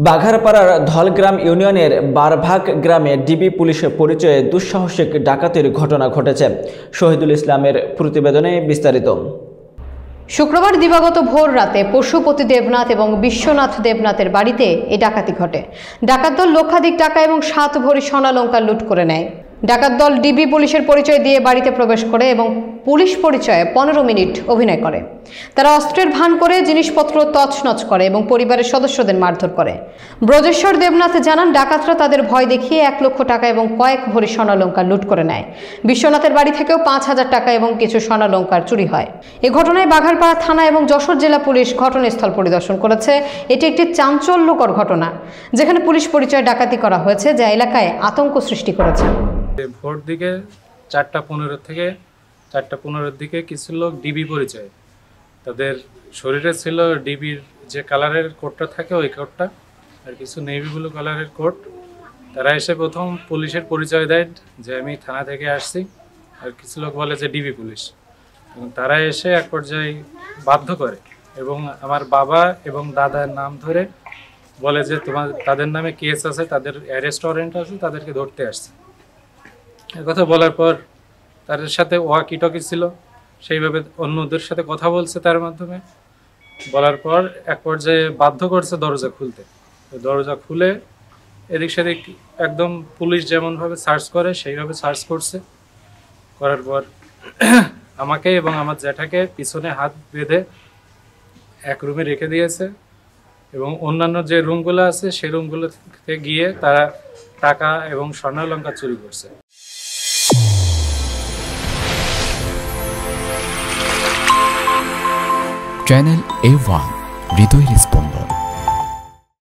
বাঘারপাড়ার ধলগ্রাম ইউনিয়নের বারভাগ গ্রামে ডিবি পুলিশের পরিচয়ে দুঃসাহসিক ডাকাতির ঘটনা ঘটেছে। শহীদুল ইসলামের প্রতিবেদনে বিস্তারিত। শুক্রবার দিবাগত ভোর রাতে পশুপতি দেবনাথ এবং বিশ্বনাথ দেবনাথের বাড়িতে এই ডাকাতি ঘটে। ডাকাত দল লক্ষাধিক টাকা এবং 7 ভরি স্বর্ণালংকার লুট করে নেয়। ডাকাত দল ডিবি পুলিশের পরিচয় দিয়ে বাড়িতে প্রবেশ করে এবং পুলিশ পরিচয়ে 15 মিনিট অভিনয় করে। তারা অস্ত্রের ভান করে জিনিসপত্র তছনছ করে এবং পরিবারের সদস্যদের মারধর করে। ব্রজেশ্বর দেবনাথ জানান, ডাকাতরা তাদের ভয় দেখিয়ে 1 লক্ষ টাকা এবং কয়েক ভরি স্বর্ণালংকার লুট করে নেয়। বিশ্বনাথের বাড়ি থেকেও 5000 টাকা এবং কিছু স্বর্ণালংকার চুরি হয়। এই ঘটনায় বাঘারপাড়া থানা এবং যশোর জেলা পুলিশ ঘটনাস্থল পরিদর্শন করেছে। এটি একটি চাঞ্চল্যকর ঘটনা, যেখানে পুলিশ পরিচয় ডাকাতি করা হয়েছে, যা এলাকায় আতঙ্ক সৃষ্টি করেছে। ভোর দিকে 4:15 থেকে 4:15 দিকে কিছু লোক ডিবি পরিচয়, তাদের শরীরে ছিল ডিবির যে কালারের কোটটা থাকে ওই কোটটা, আর কিছু নেভি ব্লু কালারের কোট। তারা এসে প্রথম পুলিশের পরিচয় দেয় যে আমি থানা থেকে আসছি, আর কিছু লোক বলে যে ডিবি পুলিশ। এবং তারা এসে এক পর্যায়ে বাধ্য করে এবং আমার বাবা এবং দাদার নাম ধরে বলে যে তাদের নামে কেস আছে, তাদের অ্যারেস্ট ওয়ারেন্ট আছে, তাদেরকে ধরতে আসছে। কথা বলার পর তাদের সাথে ওয়াকি টকি ছিল, সেইভাবে অন্যদের সাথে কথা বলছে তার মাধ্যমে। বলার পর এক পর্যায়ে বাধ্য করছে দরজা খুলতে। দরজা খুলে এদিক সেদিক একদম পুলিশ যেমনভাবে সার্চ করে সেইভাবে সার্চ করছে। করার পর আমাকে এবং আমার জ্যাঠাকে পিছনে হাত বেঁধে এক রুমে রেখে দিয়েছে এবং অন্যান্য যে রুমগুলো আছে সেই রুমগুলোতে গিয়ে তারা টাকা এবং স্বর্ণালংকার চুরি করছে। চ্যানেল A1 হৃদয়ের স্পন্দন।